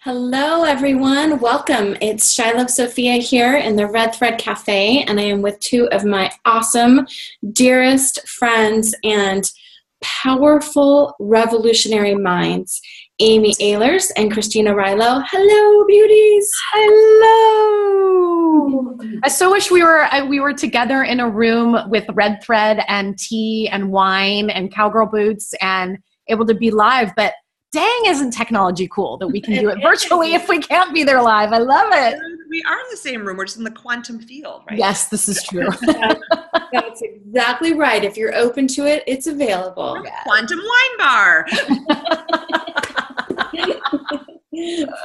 Hello, everyone. Welcome. It's Shiloh Sophia here in the Red Thread Cafe, and I am with two of my awesome, dearest friends and powerful revolutionary minds, Amy Ahlers and Christina Arylo. Hello, beauties. Hello. I so wish we were together in a room with red thread and tea and wine and cowgirl boots and able to be live, but dang, isn't technology cool that we can do it virtually if we can't be there live? I love it. We are in the same room. We're just in the quantum field, right? Yes, this is true. That's exactly right. If you're open to it, it's available. Quantum wine bar.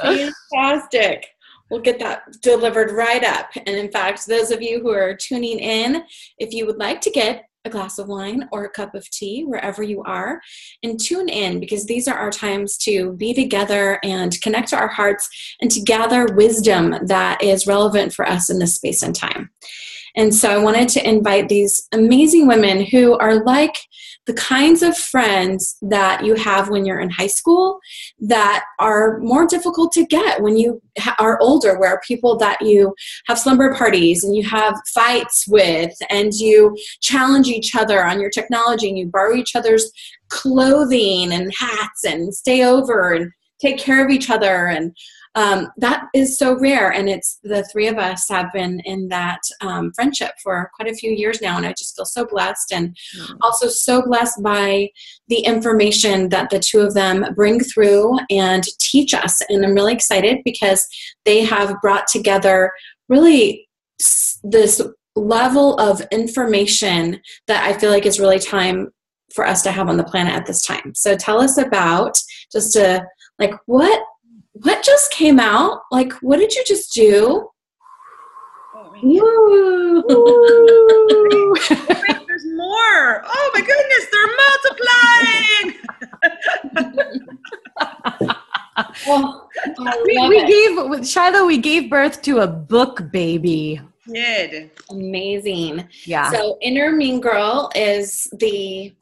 Fantastic. We'll get that delivered right up. And in fact, those of you who are tuning in, if you would like to get a glass of wine or a cup of tea wherever you are, and tune in, because these are our times to be together and connect to our hearts and to gather wisdom that is relevant for us in this space and time. And so I wanted to invite these amazing women who are like the kinds of friends that you have when you're in high school that are more difficult to get when you are older, where people that you have slumber parties and you have fights with and you challenge each other on your technology and you borrow each other's clothing and hats and stay over and take care of each other. And that is so rare, and it's the three of us have been in that friendship for quite a few years now, and I just feel so blessed, and also so blessed by the information that the two of them bring through and teach us. And I'm really excited because they have brought together really this level of information that I feel like is really time for us to have on the planet at this time. So tell us about what just came out? Like, what did you just do? Ooh. Wait, there's more. Oh my goodness, they're multiplying. Shiloh, we gave birth to a book baby. Did. Amazing. Yeah. So Inner Mean Girl is the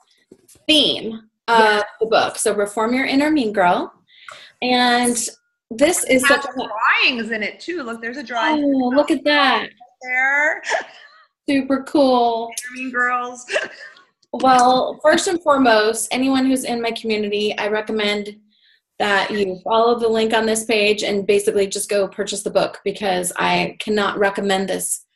theme of the book. So reform your inner mean girl. And this is such a drawings in it too. Look, there's a drawing. Oh, look at that. There. Super cool. Mean girls. Well, first and foremost, anyone who's in my community, I recommend that you follow the link on this page and basically just go purchase the book, because I cannot recommend this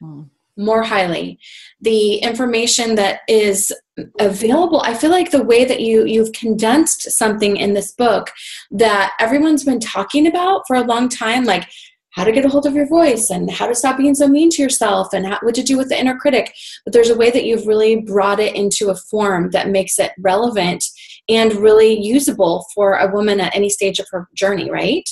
more highly. The information that is available, I feel like the way that you've condensed something in this book that everyone's been talking about for a long time, like how to get a hold of your voice and how to stop being so mean to yourself and what to do with the inner critic. But there's a way that you've really brought it into a form that makes it relevant and really usable for a woman at any stage of her journey, right?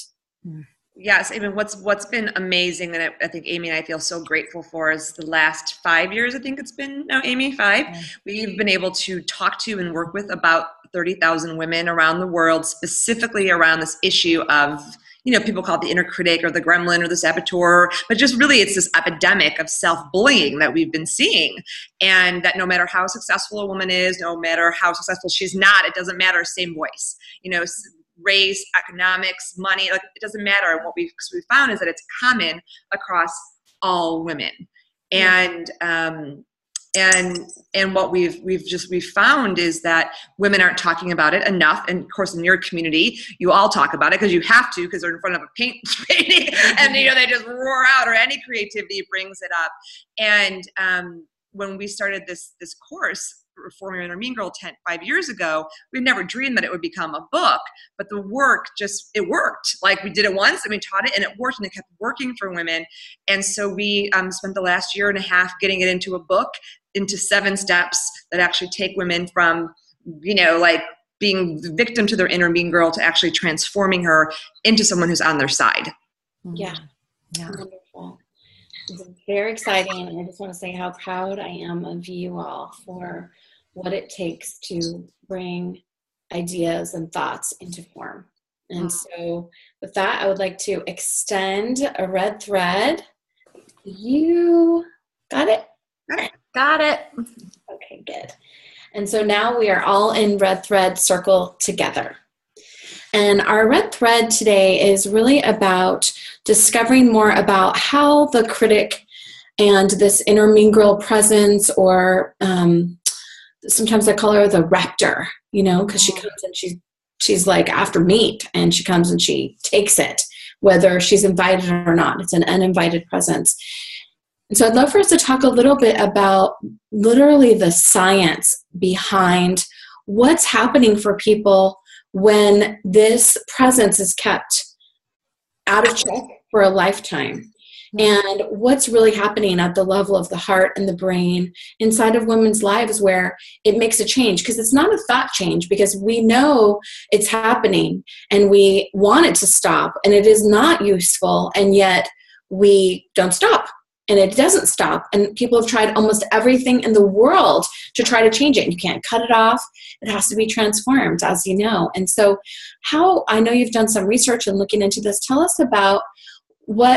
Yes, I mean, what's been amazing that I think Amy and I feel so grateful for is the last 5 years, I think it's been now, Amy, 5. We've been able to talk to and work with about 30,000 women around the world, specifically around this issue of, people call it the inner critic or the gremlin or the saboteur, but just really it's this epidemic of self-bullying that we've been seeing. And that no matter how successful a woman is, no matter how successful she's not, it doesn't matter, same voice. Race, economics, money, like it doesn't matter. And what we found is that it's common across all women. And what we've found is that women aren't talking about it enough. And of course, in your community, you all talk about it because you have to, because they're in front of a painting and they just roar out, or any creativity brings it up. And when we started this course, Reform Your Inner Mean Girl 5 years ago, we never dreamed that it would become a book, but the work it worked. Like we did it once and we taught it and it worked, and it kept working for women. And so we spent the last year and a half getting it into a book, into 7 steps that actually take women from, like being the victim to their inner mean girl to actually transforming her into someone who's on their side. Yeah. Wonderful. It's very exciting. And I just want to say how proud I am of you all for what it takes to bring ideas and thoughts into form. And so with that, I would like to extend a red thread. You got it? Got it. Okay, good. And so now we are all in red thread circle together. And our red thread today is really about discovering more about how the critic and this intermingle presence, or sometimes I call her the raptor, because she comes and she's like after meat, and she comes and she takes it, whether she's invited or not. It's an uninvited presence. And so I'd love for us to talk a little bit about literally the science behind what's happening for people when this presence is kept out of check for a lifetime, and what's really happening at the level of the heart and the brain inside of women's lives where it makes a change. Because it's not a thought change, because we know it's happening and we want it to stop, and it is not useful, and yet we don't stop. And it doesn't stop. And people have tried almost everything in the world to try to change it. You can't cut it off. It has to be transformed, as you know. And so I know you've done some research and looking into this. Tell us about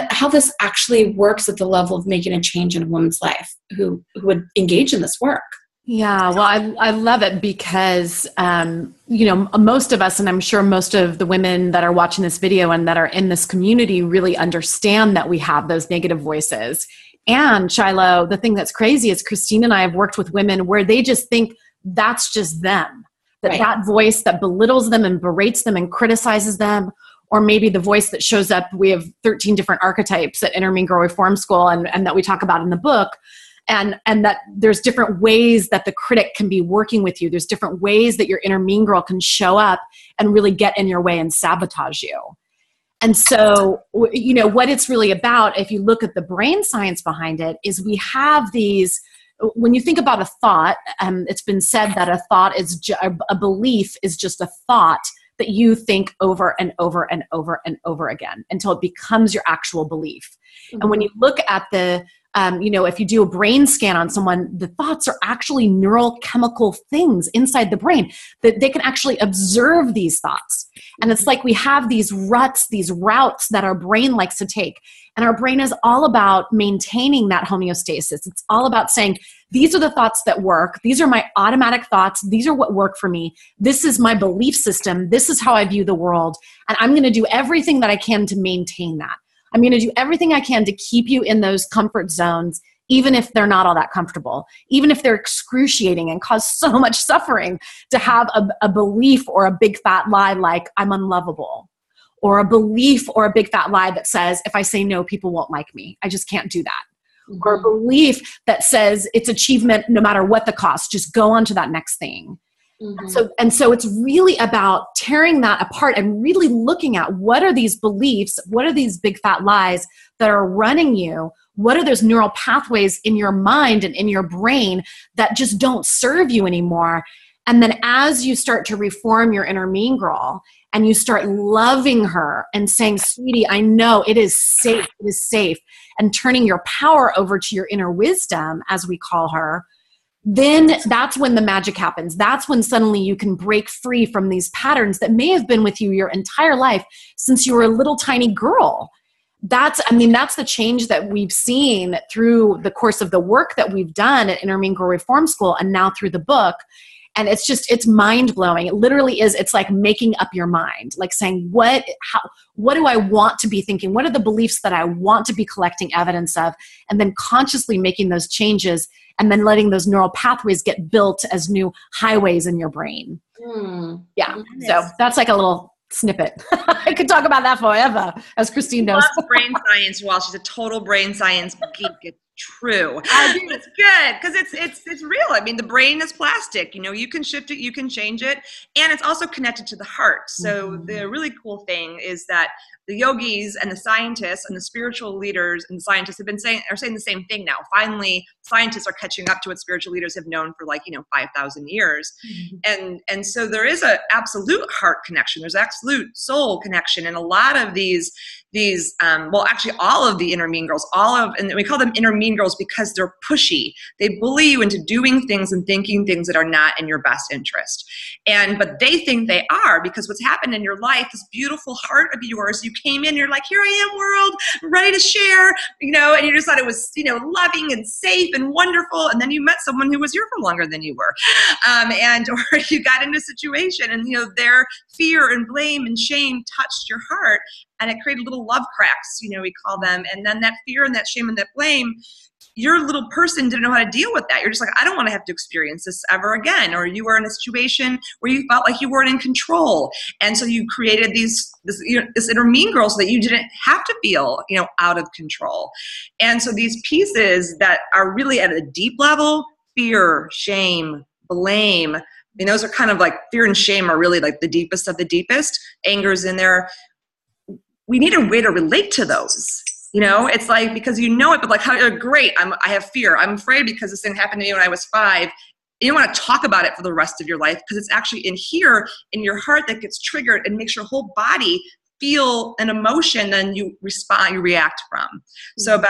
how this actually works at the level of making a change in a woman's life who would engage in this work. Yeah, well, I love it because, most of us, and I'm sure most of the women that are watching this video and that are in this community really understand that we have those negative voices. And Shiloh, the thing that's crazy is Christine and I have worked with women where they just think that's just them, that voice that belittles them and berates them and criticizes them, or maybe the voice that shows up. We have 13 different archetypes at Intermingle Reform School and that we talk about in the book. And that there's different ways that the critic can be working with you. There's different ways that your inner mean girl can show up and really get in your way and sabotage you. And so, what it's really about, if you look at the brain science behind it, is we have these, when you think about a thought, it's been said that a thought is, a belief is just a thought that you think over and over and over and over again until it becomes your actual belief. Mm-hmm. And when you look at the if you do a brain scan on someone, the thoughts are actually neurochemical things inside the brain that they can actually observe these thoughts. And it's like we have these ruts, these routes that our brain likes to take. And our brain is all about maintaining that homeostasis. It's all about saying, these are the thoughts that work. These are my automatic thoughts. These are what work for me. This is my belief system. This is how I view the world. And I'm going to do everything that I can to maintain that. I'm going to do everything I can to keep you in those comfort zones, even if they're not all that comfortable, even if they're excruciating and cause so much suffering, to have a belief or a big fat lie like I'm unlovable, or a belief or a big fat lie that says, if I say no, people won't like me. I just can't do that. Mm-hmm. Or a belief that says it's achievement no matter what the cost, just go on to that next thing. Mm-hmm. So it's really about tearing that apart and really looking at what are these beliefs, what are these big fat lies that are running you, what are those neural pathways in your mind and in your brain that just don't serve you anymore. And then as you start to reform your inner mean girl and you start loving her and saying, sweetie, I know it is safe, and turning your power over to your inner wisdom, as we call her, then that's when the magic happens. That's when suddenly you can break free from these patterns that may have been with you your entire life since you were a little tiny girl. That's the change that we've seen through the course of the work that we've done at Intermingle Reform School and now through the book. And it's mind-blowing. It literally is. It's like making up your mind, like saying, what do I want to be thinking? What are the beliefs that I want to be collecting evidence of? And then consciously making those changes and then letting those neural pathways get built as new highways in your brain. Yeah. Nice. So that's like a little snippet. I could talk about that forever, as Christine knows. She loves brain science. Well, she's a total brain science geek. It's true. It's good because it's real. I mean, the brain is plastic. You can shift it, you can change it, and it's also connected to the heart. So the really cool thing is that the yogis and the scientists and the spiritual leaders and scientists are saying the same thing now. Finally, scientists are catching up to what spiritual leaders have known for 5,000 years. Mm-hmm. And so there is an absolute heart connection. There's absolute soul connection. And a lot of these well, actually all of the inner mean girls, and we call them inner mean girls because they're pushy. They bully you into doing things and thinking things that are not in your best interest. But they think they are, because what's happened in your life, this beautiful heart of yours, you came in, you're like, here I am, world, I'm ready to share, and you just thought it was, loving and safe and wonderful. And then you met someone who was here for longer than you were. Or you got into a situation and, their fear and blame and shame touched your heart, and it created little love cracks, we call them. And then that fear and that shame and that blame, your little person didn't know how to deal with that. You're just like, I don't want to have to experience this ever again. Or you were in a situation where you felt like you weren't in control. And so you created this inner mean girl so that you didn't have to feel, out of control. And so these pieces that are really at a deep level, fear, shame, blame, those are kind of like, fear and shame are really like the deepest of the deepest. Anger's in there. We need a way to relate to those. It's like, because it, but like, how great, I have fear. I'm afraid because this thing happened to me when I was 5. You don't want to talk about it for the rest of your life, because it's actually in here, in your heart, that gets triggered and makes your whole body feel an emotion, then you react from. So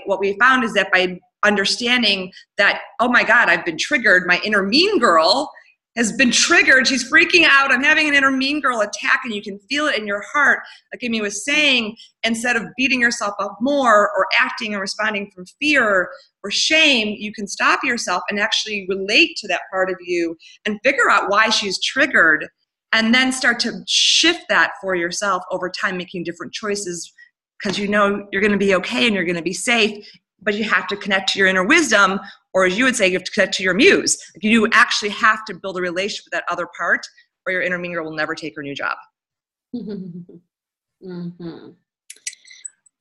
what we found is that by understanding that, oh my God, I've been triggered, my inner mean girl has been triggered, she's freaking out, I'm having an inner mean girl attack, and you can feel it in your heart. Like Amy was saying, instead of beating yourself up more or acting and responding from fear or shame, you can stop yourself and actually relate to that part of you and figure out why she's triggered, and then start to shift that for yourself over time, making different choices, because you're going to be okay and you're going to be safe. But you have to connect to your inner wisdom, or as you would say, you have to connect to your muse. You actually have to build a relationship with that other part, or your inner mean girl will never take her new job. Mm-hmm.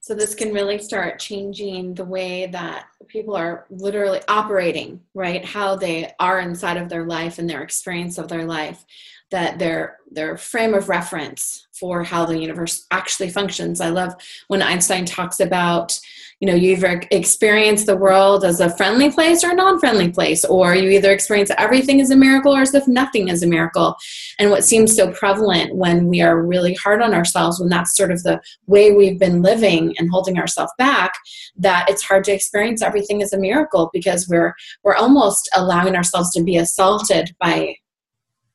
So this can really start changing the way that people are literally operating, right? How they are inside of their life and their experience of their life, that their frame of reference for how the universe actually functions. I love when Einstein talks about, you either experience the world as a friendly place or a non-friendly place, or you either experience everything as a miracle or as if nothing is a miracle. And what seems so prevalent when we are really hard on ourselves, when that's sort of the way we've been living and holding ourselves back, that it's hard to experience everything as a miracle, because we're almost allowing ourselves to be assaulted by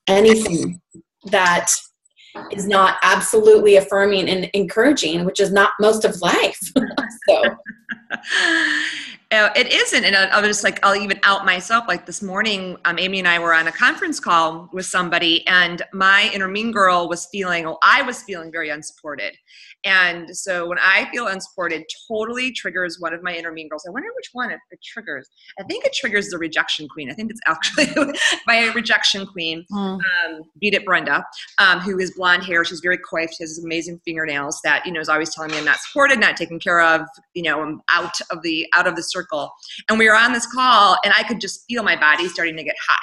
anything that is not absolutely affirming and encouraging, which is not most of life. So it isn't. And I'll even out myself. Like this morning, Amy and I were on a conference call with somebody, and my inner mean girl I was feeling very unsupported. And so when I feel unsupported, totally triggers one of my inner mean girls. I wonder which one it triggers. I think it triggers the rejection queen. I think it's actually my rejection queen, Beat It Brenda, who has blonde hair. She's very coiffed. She has amazing fingernails that, is always telling me I'm not supported, not taken care of, I'm out of the circle. And we were on this call, and I could just feel my body starting to get hot.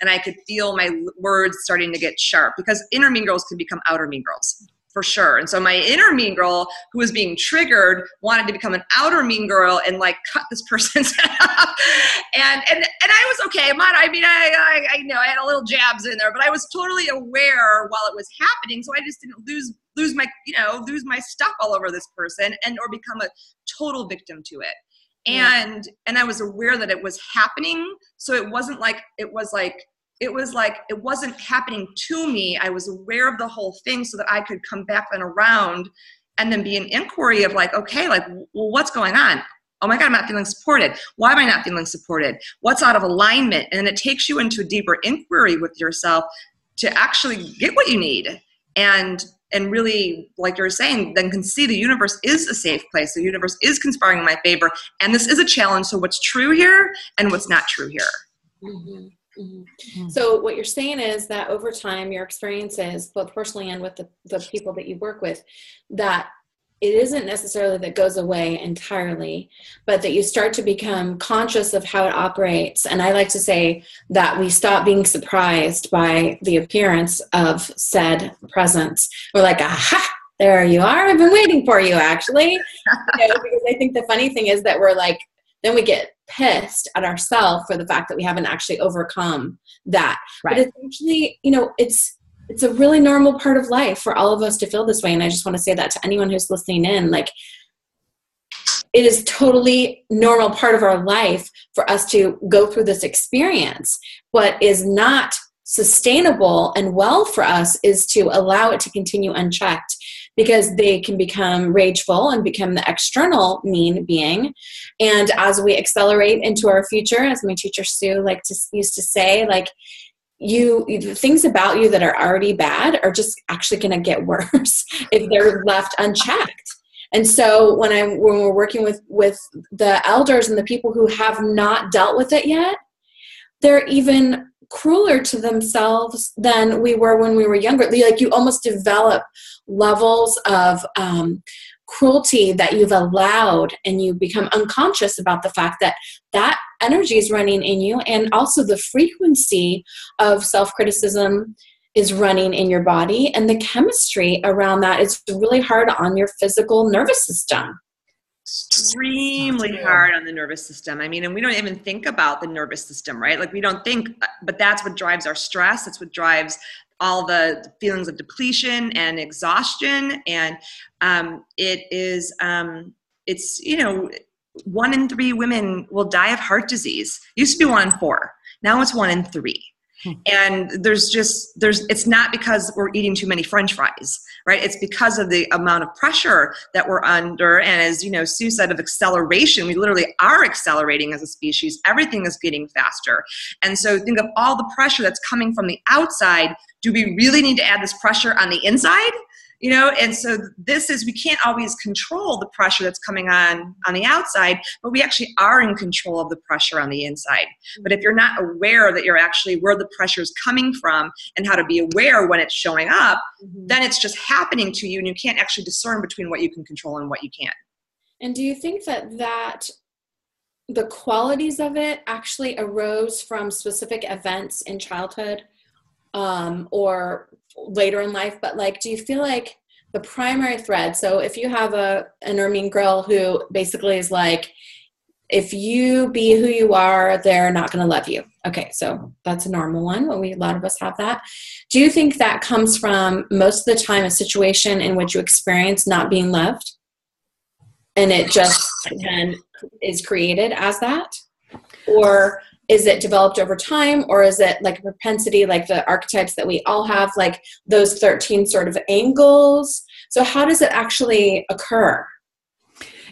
And I could feel my words starting to get sharp, because inner mean girls can become outer mean girls. For sure. And so my inner mean girl, who was being triggered, wanted to become an outer mean girl and like cut this person's head off. And I was okay. I know I had a little jabs in there, but I was totally aware while it was happening. So I just didn't lose my stuff all over this person or become a total victim to it. And I was aware that it was happening. So it wasn't like it wasn't happening to me. I was aware of the whole thing so that I could come back and around and then be an inquiry of like, okay, like, well, what's going on? Oh my God, I'm not feeling supported. Why am I not feeling supported? What's out of alignment? And then it takes you into a deeper inquiry with yourself to actually get what you need. And really, like you're saying, then can see the universe is a safe place. The universe is conspiring in my favor. And this is a challenge. So what's true here and what's not true here? Mm-hmm. Mm-hmm. So what you're saying is that over time, your experiences, both personally and with the people that you work with, that it isn't necessarily that it goes away entirely, but that you start to become conscious of how it operates. And I like to say that we stop being surprised by the appearance of said presence. We're like, aha, there you are. I've been waiting for you, actually. Because I think the funny thing is that we're like, then we get pissed at ourselves for the fact that we haven't actually overcome that. Right. But it's actually, it's a really normal part of life for all of us to feel this way. And I just want to say that to anyone who's listening in, like, it is totally normal part of our life for us to go through this experience. What is not sustainable and well for us is to allow it to continue unchecked, because they can become rageful and become the external mean being. And as we accelerate into our future, as my teacher Sue used to say, like, the things about you that are already bad are just actually going to get worse if they're left unchecked. And so when we're working with the elders and the people who have not dealt with it yet, they're even crueler to themselves than we were when we were younger. Like, you almost develop levels of cruelty that you've allowed, and you become unconscious about the fact that that energy is running in you, and also the frequency of self-criticism is running in your body, and the chemistry around that is really hard on your physical nervous system. Extremely hard on the nervous system. I mean, and we don't even think about the nervous system, right? Like, we don't think, but that's what drives our stress. That's what drives all the feelings of depletion and exhaustion. And it's, 1 in 3 women will die of heart disease. It used to be 1 in 4. Now it's 1 in 3. And it's not because we're eating too many French fries, right? It's because of the amount of pressure that we're under. And as Sue said, of acceleration, we literally are accelerating as a species. Everything is getting faster. And so think of all the pressure that's coming from the outside. Do we really need to add this pressure on the inside? And so we can't always control the pressure that's coming on the outside, but we actually are in control of the pressure on the inside. But if you're not aware that you're actually where the pressure is coming from and how to be aware when it's showing up, then it's just happening to you, and you can't actually discern between what you can control and what you can't. And do you think that the qualities of it actually arose from specific events in childhood, or later in life? But do you feel like the primary thread, so if you have an inner mean girl who basically is like, if you be who you are, they're not going to love you. Okay, so that's a normal one. A lot of us have that. Do you think that comes from, most of the time, a situation in which you experience not being loved, and it just then is created as that? Or is it developed over time, or is it like a propensity, like the archetypes that we all have, like those 13 sort of angles? So how does it actually occur?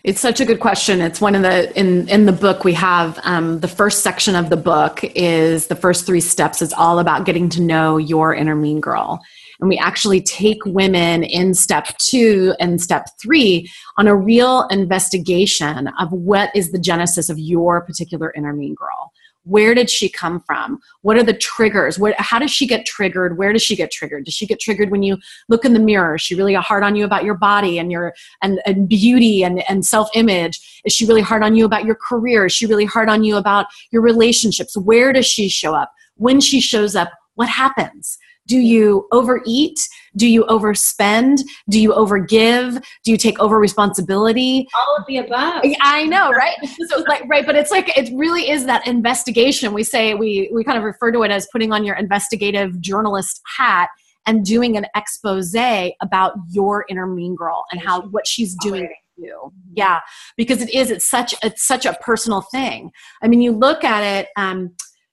It's such a good question. It's one of in the book we have, the first section of the book is the first 3 steps is all about getting to know your inner mean girl. And we actually take women in step 2 and step 3 on a real investigation of what is the genesis of your particular inner mean girl. Where did she come from? What are the triggers? How does she get triggered? Where does she get triggered? Does she get triggered when you look in the mirror? Is she really hard on you about your body and and beauty and self-image? Is she really hard on you about your career? Is she really hard on you about your relationships? Where does she show up? When she shows up, what happens? Do you overeat? Do you overspend? Do you overgive? Do you take over responsibility? All of the above. I know, right? So right, but it's like, it really is that investigation. We say, we kind of refer to it as putting on your investigative journalist hat and doing an expose about your inner mean girl and what she's doing to you. Yeah, because it's such a personal thing. I mean, you look at it,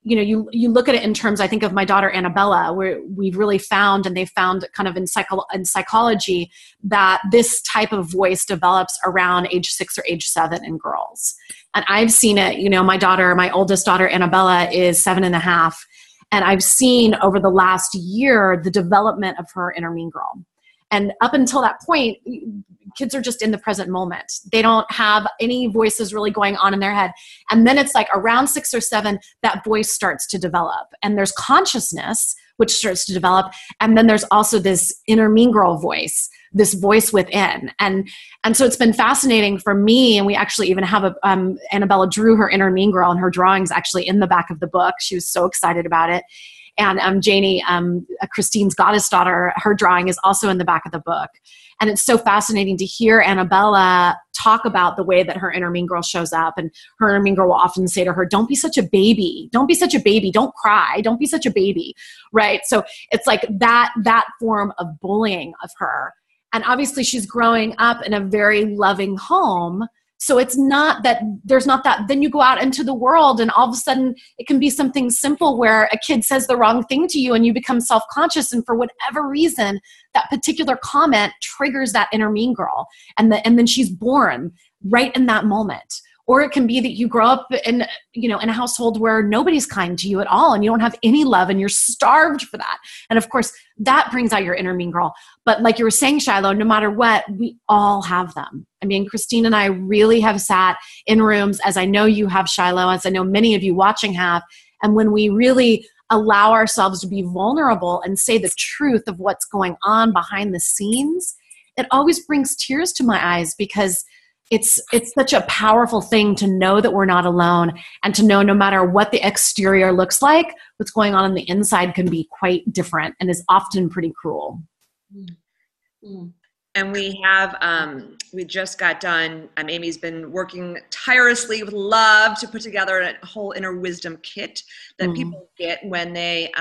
you look at it in terms, I think of my daughter Annabella, where we've really found, and they found kind of in psychology, that this type of voice develops around age 6 or age 7 in girls. And I've seen it, my oldest daughter Annabella is 7.5. And I've seen over the last year, the development of her inner mean girl. And up until that point, kids are just in the present moment. They don't have any voices really going on in their head. And then it's like around 6 or 7, that voice starts to develop. And there's consciousness, which starts to develop. And then there's also this inner mean girl voice, this voice within. And so it's been fascinating for me. And we actually even have Annabella drew her inner mean girl, and her drawings actually in the back of the book. She was so excited about it. And Janie, Christine's goddess daughter, her drawing is also in the back of the book. And it's so fascinating to hear Annabella talk about the way that her inner mean girl shows up. And her inner mean girl will often say to her, don't be such a baby. Don't be such a baby. Don't cry. Don't be such a baby. Right? So it's like that form of bullying of her. And obviously she's growing up in a very loving home. So it's not that there's not that, then you go out into the world and all of a sudden it can be something simple where a kid says the wrong thing to you and you become self-conscious. And for whatever reason, that particular comment triggers that inner mean girl. And then she's born right in that moment. Or it can be that you grow up in a household where nobody's kind to you at all and you don't have any love and you're starved for that. And of course, that brings out your inner mean girl. But like you were saying, Shiloh, no matter what, we all have them. I mean, Christine and I really have sat in rooms, as I know you have, Shiloh, as I know many of you watching have. And when we really allow ourselves to be vulnerable and say the truth of what's going on behind the scenes, it always brings tears to my eyes because it's such a powerful thing to know that we're not alone and to know no matter what the exterior looks like, what's going on the inside can be quite different and is often pretty cruel. Mm-hmm. And we have, we just got done, Amy's been working tirelessly with love to put together a whole inner wisdom kit that people get when they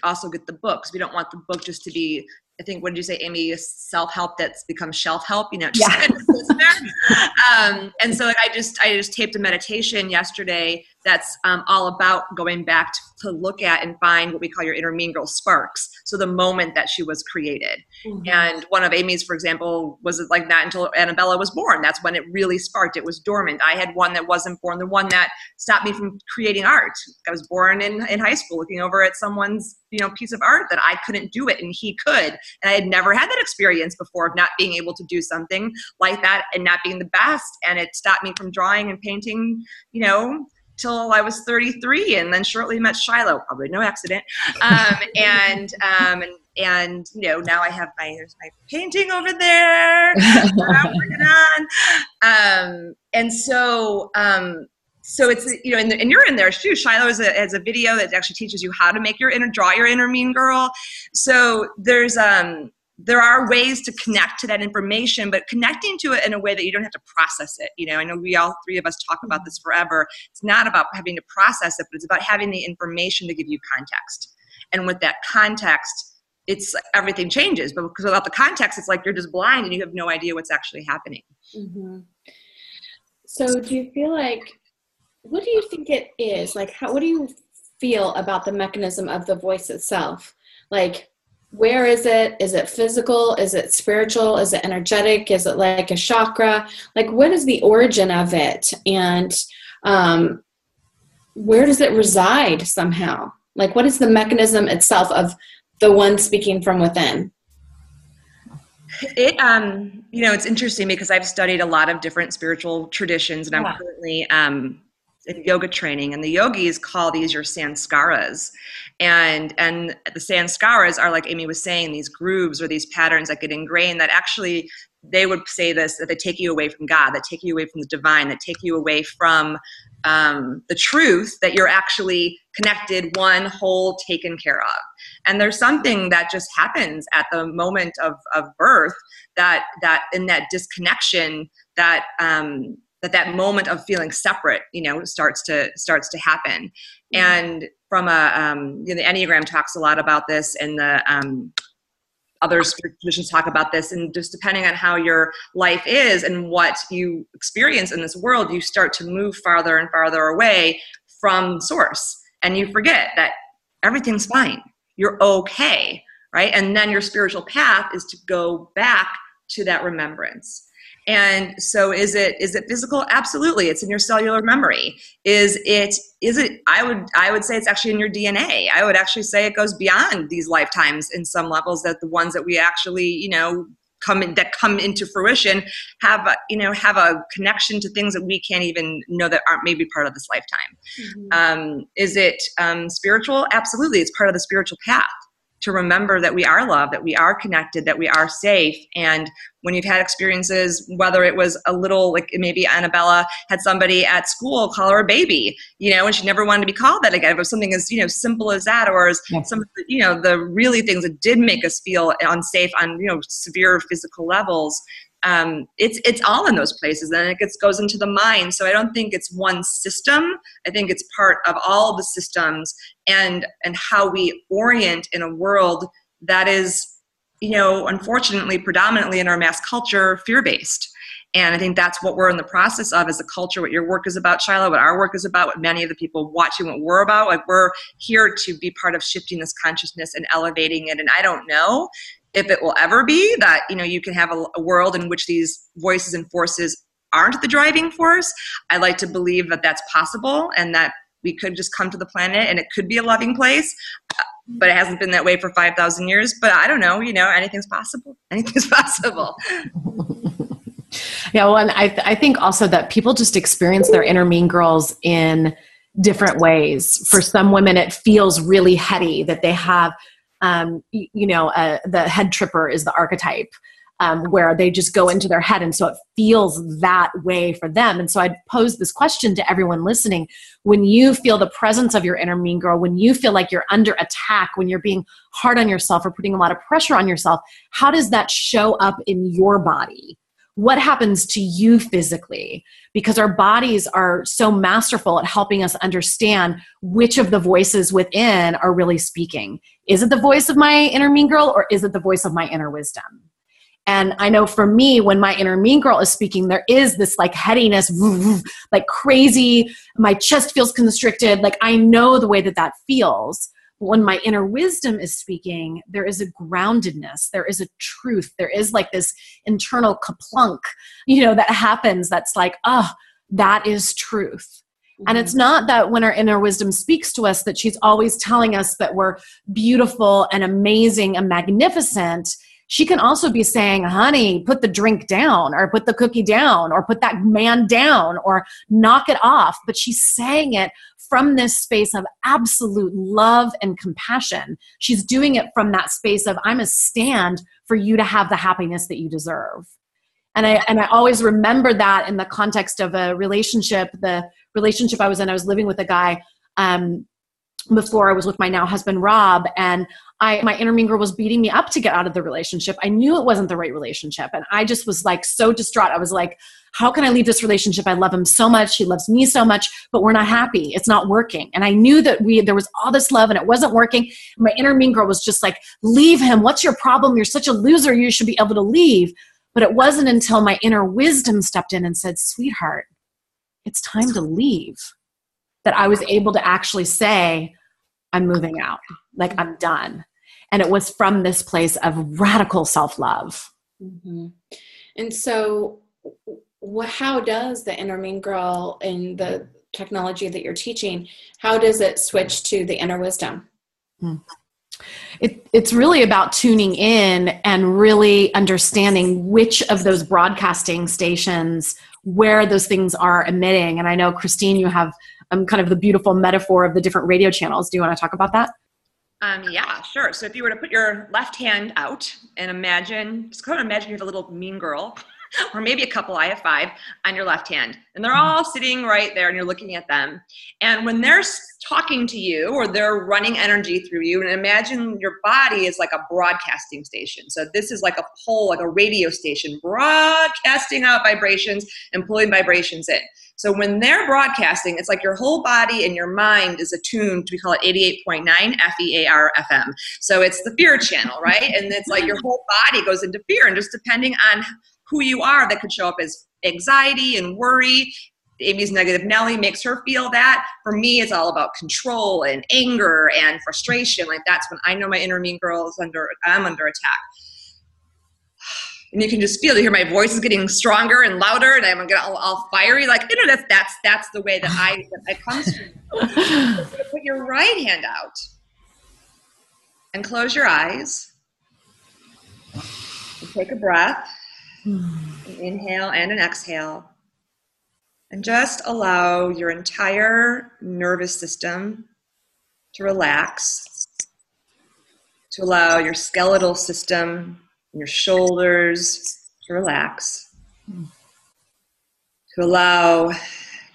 also get the books. We don't want the book just to be, I think, what did you say, Amy, self-help that's become shelf-help, just kind of sits there. And so I just taped a meditation yesterday that's all about going back to look at and find what we call your inner mean girl sparks. So the moment that she was created. And one of Amy's, for example, was like that until Annabella was born. That's when it really sparked. It was dormant. I had one that wasn't born, the one that stopped me from creating art. I was born in high school looking over at someone's piece of art that I couldn't do it and he could. And I had never had that experience before of not being able to do something like that and not being the best. And it stopped me from drawing and painting, till I was 33, and then shortly met Shiloh, probably no accident. And now I have there's my painting over there that I'm working on. And so it's, and you're in there too. Shiloh has a video that actually teaches you how to make draw your inner mean girl. So there are ways to connect to that information, but connecting to it in a way that you don't have to process it. I know we all three of us talk about this forever. It's not about having to process it, but it's about having the information to give you context. And with that context, it's everything changes. But because without the context, it's like you're just blind and you have no idea what's actually happening. Mm-hmm. So do you feel like, what do you think it is? Like, what do you feel about the mechanism of the voice itself? Like, where is it? Is it physical? Is it spiritual? Is it energetic? Is it like a chakra? Like, what is the origin of it? And where does it reside somehow? Like, what is the mechanism itself of the one speaking from within? It's interesting because I've studied a lot of different spiritual traditions, and I'm currently in yoga training, and the yogis call these your sanskaras. And the sanskaras are, like Amy was saying, these grooves or these patterns that get ingrained that actually, they would say this, that they take you away from God, that take you away from the divine, that take you away from the truth that you're actually connected, one, whole, taken care of. And there's something that just happens at the moment of birth that in that disconnection, that moment of feeling separate, starts to happen. And from the Enneagram talks a lot about this, and the other traditions talk about this, and just depending on how your life is and what you experience in this world, you start to move farther and farther away from source, and you forget that everything's fine. You're okay, right? And then your spiritual path is to go back to that remembrance. And so is it physical? Absolutely. It's in your cellular memory. Is it, I would say it's actually in your DNA. I would actually say it goes beyond these lifetimes in some levels, that the ones that we actually, come into fruition have a connection to things that we can't even know that aren't maybe part of this lifetime. Mm-hmm. Is it spiritual? Absolutely. It's part of the spiritual path. to remember that we are loved, that we are connected, that we are safe. And when you've had experiences, whether it was a little, like maybe Annabella had somebody at school call her a baby, and she never wanted to be called that again. It was something as, simple as that, or as some of the, the really things that did make us feel unsafe on, severe physical levels. It's all in those places, and it goes into the mind. So I don't think it's one system. I think it's part of all the systems and how we orient in a world that is, unfortunately, predominantly in our mass culture, fear-based. And I think that's what we're in the process of as a culture, what your work is about, Shiloh, what our work is about, what many of the people watching what we're about. Like, we're here to be part of shifting this consciousness and elevating it. And I don't know if it will ever be that, you can have a world in which these voices and forces aren't the driving force. I like to believe that that's possible and that we could just come to the planet and it could be a loving place, but it hasn't been that way for 5,000 years. But I don't know, anything's possible. Anything's possible. Yeah, well, and I think also that people just experience their inner mean girls in different ways. For some women, it feels really heady that they have the head tripper is the archetype, where they just go into their head. And so it feels that way for them. And so I'd pose this question to everyone listening. When you feel the presence of your inner mean girl, when you feel like you're under attack, when you're being hard on yourself or putting a lot of pressure on yourself, how does that show up in your body? What happens to you physically? Because our bodies are so masterful at helping us understand which of the voices within are really speaking. Is it the voice of my inner mean girl, or is it the voice of my inner wisdom? And I know for me, when my inner mean girl is speaking, there is this like headiness, like crazy, my chest feels constricted. Like, I know the way that feels. When my inner wisdom is speaking, there is a groundedness, there is a truth, there is like this internal kaplunk, that happens that's like, oh, that is truth. Mm-hmm. And it's not that when our inner wisdom speaks to us that she's always telling us that we're beautiful and amazing and magnificent. She can also be saying, honey, put the drink down, or put the cookie down, or put that man down, or knock it off. But she's saying it from this space of absolute love and compassion. She's doing it from that space of, I'm a stand for you to have the happiness that you deserve. And I always remember that in the context of a relationship. The relationship I was in, I was living with a guy before I was with my now husband, Rob, and my inner mean girl was beating me up to get out of the relationship. I knew it wasn't the right relationship. And I just was like so distraught. I was like, how can I leave this relationship? I love him so much. He loves me so much, but we're not happy. It's not working. And I knew that there was all this love and it wasn't working. My inner mean girl was just like, leave him. What's your problem? You're such a loser. You should be able to leave. But it wasn't until my inner wisdom stepped in and said, sweetheart, it's time to leave, that I was able to actually say, I'm moving out. Like, I'm done. And it was from this place of radical self-love. Mm-hmm. And so how does the inner mean girl in the technology that you're teaching, how does it switch to the inner wisdom? It's really about tuning in and really understanding which of those broadcasting stations, where those things are emitting. And I know, Christine, you have kind of the beautiful metaphor of the different radio channels. Do you want to talk about that? Yeah, sure. So if you were to put your left hand out and imagine you have a little mean girl, or maybe a couple, I have 5, on your left hand. And they're all sitting right there and you're looking at them. And when they're talking to you or they're running energy through you, and imagine your body is like a broadcasting station. So this is like a pole, like a radio station, broadcasting out vibrations and pulling vibrations in. So when they're broadcasting, it's like your whole body and your mind is attuned to, we call it 88.9 FEAR FM. So it's the fear channel, right? And it's like your whole body goes into fear. And just depending on who you are, that could show up as anxiety and worry. Amy's negative Nelly makes her feel that. For me, it's all about control and anger and frustration. Like, that's when I know my inner mean girl is I'm under attack. And you can just feel, you hear my voice is getting stronger and louder, and I'm getting all fiery. Like, that's the way that it comes from. Put your right hand out and close your eyes. And take a breath. An inhale and an exhale. And just allow your entire nervous system to relax. to allow your skeletal system and your shoulders to relax, to allow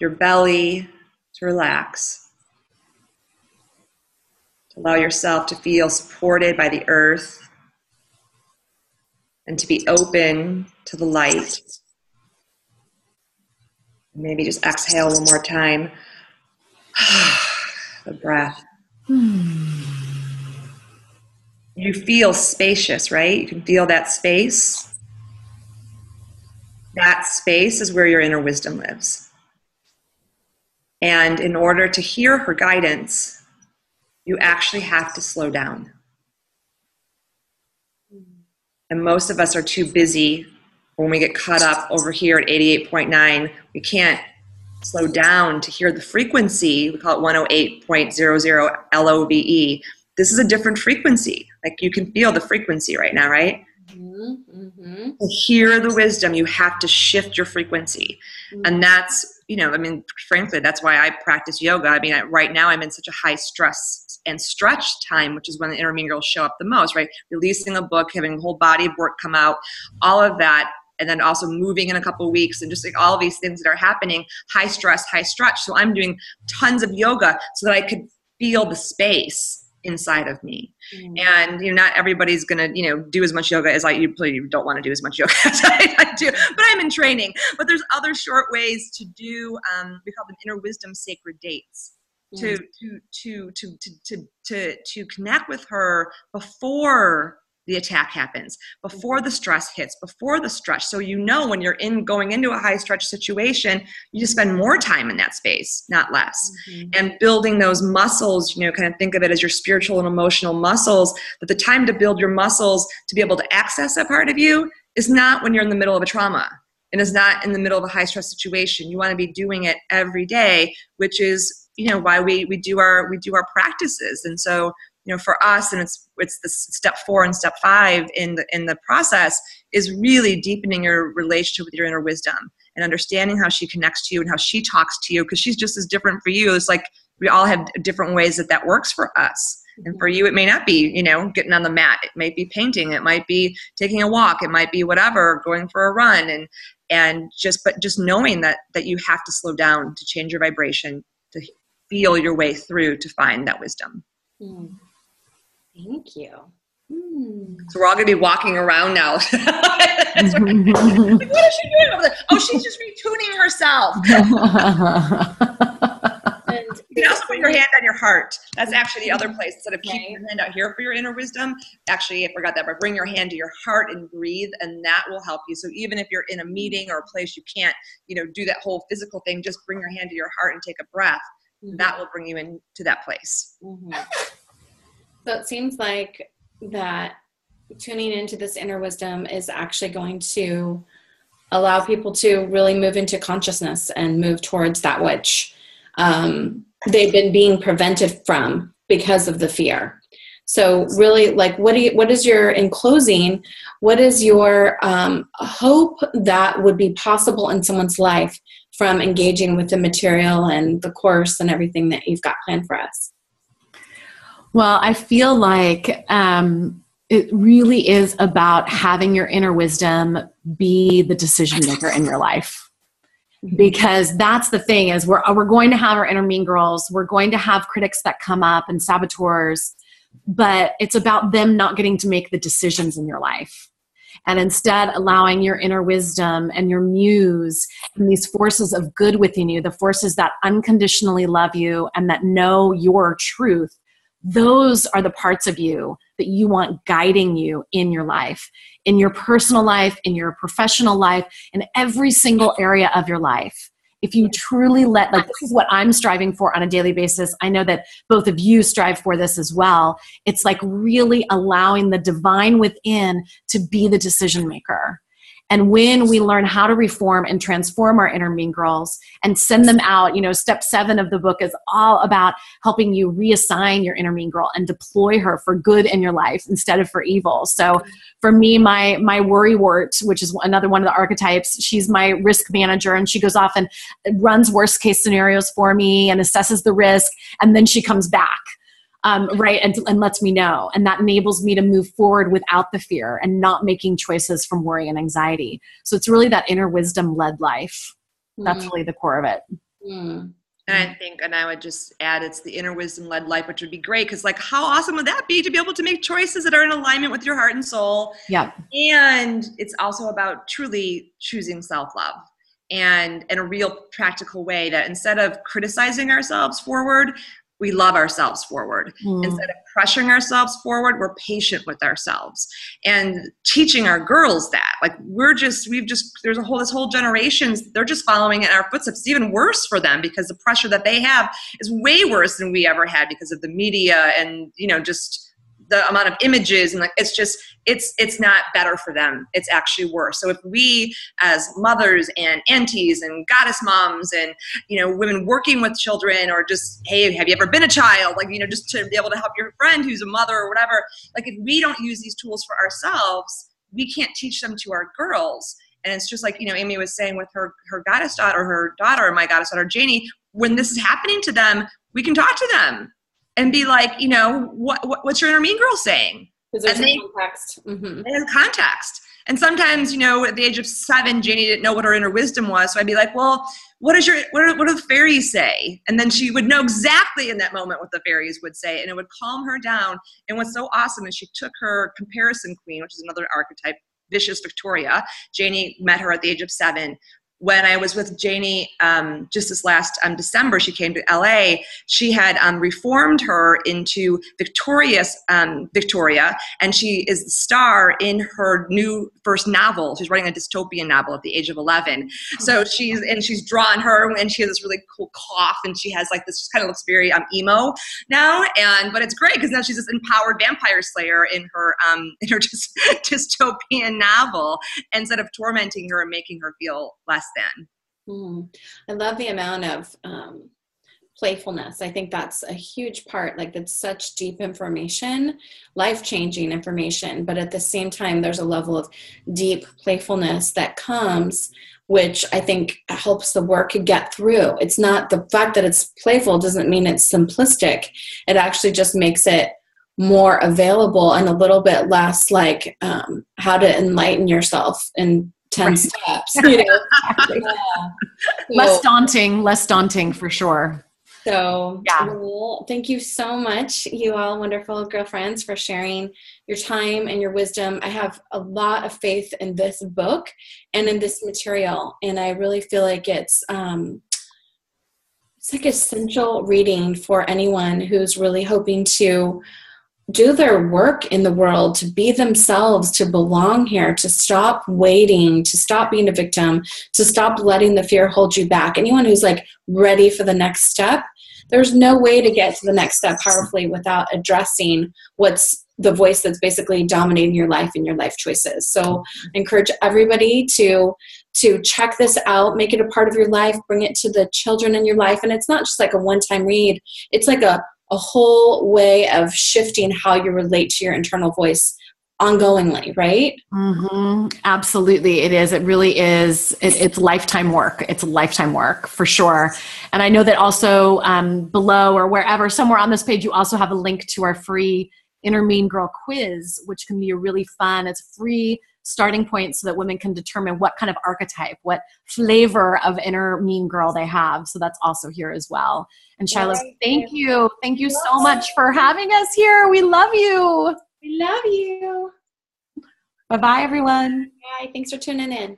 your belly to relax, to allow yourself to feel supported by the earth and to be open to the light. Maybe just exhale one more time. The breath. You feel spacious, right? You can feel that space. That space is where your inner wisdom lives. And in order to hear her guidance, you actually have to slow down. And most of us are too busy when we get caught up over here at 88.9. We can't slow down to hear the frequency. We call it 108.00 LOVE. This is a different frequency. Like you can feel the frequency right now, right? Mm-hmm. To hear the wisdom, you have to shift your frequency. Mm-hmm. And that's, frankly, that's why I practice yoga. Right now I'm in such a high stress and stretch time, which is when the inner mean girls show up the most, right? Releasing a book, having a whole body of work come out, all of that. And then also moving in a couple of weeks and just like all these things that are happening, high stress, high stretch. So I'm doing tons of yoga so that I could feel the space inside of me. And not everybody's gonna do as much yoga as you don't want to do as much yoga as I do, but I'm in training. But there's other short ways to do we call them inner wisdom sacred dates, to connect with her before the attack happens, before the stress hits, before the stretch. So when you're going into a high stretch situation, you just spend more time in that space, not less. Mm-hmm. And building those muscles, kind of think of it as your spiritual and emotional muscles, that the time to build your muscles to be able to access that part of you is not when you're in the middle of a trauma. And is not in the middle of a high stress situation. You want to be doing it every day, which is, why we do our practices. And so, for us, and it's the step 4 and step 5 in the process, is really deepening your relationship with your inner wisdom and understanding how she connects to you and how she talks to you, because she's just as different for you. It's like we all have different ways that works for us. And for you, it may not be, getting on the mat. It might be painting. It might be taking a walk. It might be whatever, going for a run. And just knowing that you have to slow down to change your vibration, to feel your way through to find that wisdom. Thank you. So we're all going to be walking around now. That's what is she doing over there? Oh, she's just retuning herself. And you can also put your hand on your heart. That's actually the other place. Instead of keeping your hand out here for your inner wisdom, actually, I forgot that, but bring your hand to your heart and breathe, and that will help you. So even if you're in a meeting or a place you can't, do that whole physical thing, just bring your hand to your heart and take a breath. Mm-hmm. That will bring you into that place. Mm-hmm. So it seems like that tuning into this inner wisdom is actually going to allow people to really move into consciousness and move towards that which they've been being prevented from because of the fear. So really, like, in closing, what is your hope that would be possible in someone's life from engaging with the material and the course and everything that you've got planned for us? Well, I feel like it really is about having your inner wisdom be the decision maker in your life. Because that's the thing, is we're going to have our inner mean girls. We're going to have critics that come up and saboteurs, but it's about them not getting to make the decisions in your life. And instead allowing your inner wisdom and your muse and these forces of good within you, the forces that unconditionally love you and that know your truth, those are the parts of you that you want guiding you in your life, in your personal life, in your professional life, in every single area of your life. If you truly this is what I'm striving for on a daily basis. I know that both of you strive for this as well. It's like really allowing the divine within to be the decision maker. And when we learn how to reform and transform our inner mean girls and send them out, step 7 of the book is all about helping you reassign your inner mean girl and deploy her for good in your life instead of for evil. So for me, my worrywart, which is another one of the archetypes, she's my risk manager, and she goes off and runs worst case scenarios for me and assesses the risk, and then she comes back. right, and lets me know. And that enables me to move forward without the fear and not making choices from worry and anxiety. So it's really that inner wisdom-led life. That's really the core of it. And I would just add, it's the inner wisdom-led life, which would be great, because like, how awesome would that be to be able to make choices that are in alignment with your heart and soul? Yeah. And it's also about truly choosing self-love, and in a real practical way, that instead of criticizing ourselves forward, we love ourselves forward. Instead of pressuring ourselves forward, we're patient with ourselves, and teaching our girls that, like, there's this whole generation, they're just following in our footsteps. It's even worse for them, because the pressure that they have is way worse than we ever had, because of the media and, just the amount of images, and like, it's not better for them. It's actually worse. So if we, as mothers and aunties and goddess moms and, women working with children, or just, hey, have you ever been a child? Like, just to be able to help your friend who's a mother or whatever. Like, if we don't use these tools for ourselves, we can't teach them to our girls. And it's just like, Amy was saying with her goddess daughter, her daughter, my goddess daughter, Janie, when this is happening to them, we can talk to them and be like, what's your inner mean girl saying? Because there's context. There's context. And sometimes, at the age of 7, Janie didn't know what her inner wisdom was. So I'd be like, well, what do the fairies say? And then she would know exactly in that moment what the fairies would say, and it would calm her down. And what's so awesome is she took her comparison queen, which is another archetype, Vicious Victoria. Janie met her at the age of 7. When I was with Janie just this last December, she came to LA. She had reformed her into Victoria, and she is the star in her new first novel. She's writing a dystopian novel at the age of 11. So she's drawn her, and she has this really cool cough, and she has like this, just kind of looks very emo now. But it's great, because now she's this empowered vampire slayer in her dystopian novel, instead of tormenting her and making her feel less than. I love the amount of playfulness. I think that's a huge part. Like, that's such deep information, life-changing information, but at the same time, there's a level of deep playfulness that comes, which I think helps the work get through. It's not the fact that it's playful doesn't mean it's simplistic. It actually just makes it more available and a little bit less like how to enlighten yourself in 10 steps. Less daunting for sure. So well, thank you so much, you all wonderful girlfriends, for sharing your time and your wisdom. I have a lot of faith in this book and in this material, and I really feel like it's like essential reading for anyone who's really hoping to do their work in the world, to be themselves, to belong here, to stop waiting, to stop being a victim, to stop letting the fear hold you back. Anyone who's like ready for the next step, there's no way to get to the next step powerfully without addressing what's the voice that's basically dominating your life and your life choices. So I encourage everybody to check this out, make it a part of your life, bring it to the children in your life. And it's not just like a one-time read. It's like a whole way of shifting how you relate to your internal voice ongoingly, right? Absolutely. It is. It really is. It's lifetime work. It's lifetime work for sure. And I know that also below or wherever, somewhere on this page, you also have a link to our free Inner Mean Girl quiz, which can be a really fun, it's free starting point so that women can determine what kind of archetype, what flavor of inner mean girl they have. So that's also here as well. And Shiloh, thank you. Thank you so much for having us here. We love you. We love you. Bye-bye, everyone. Bye. Thanks for tuning in.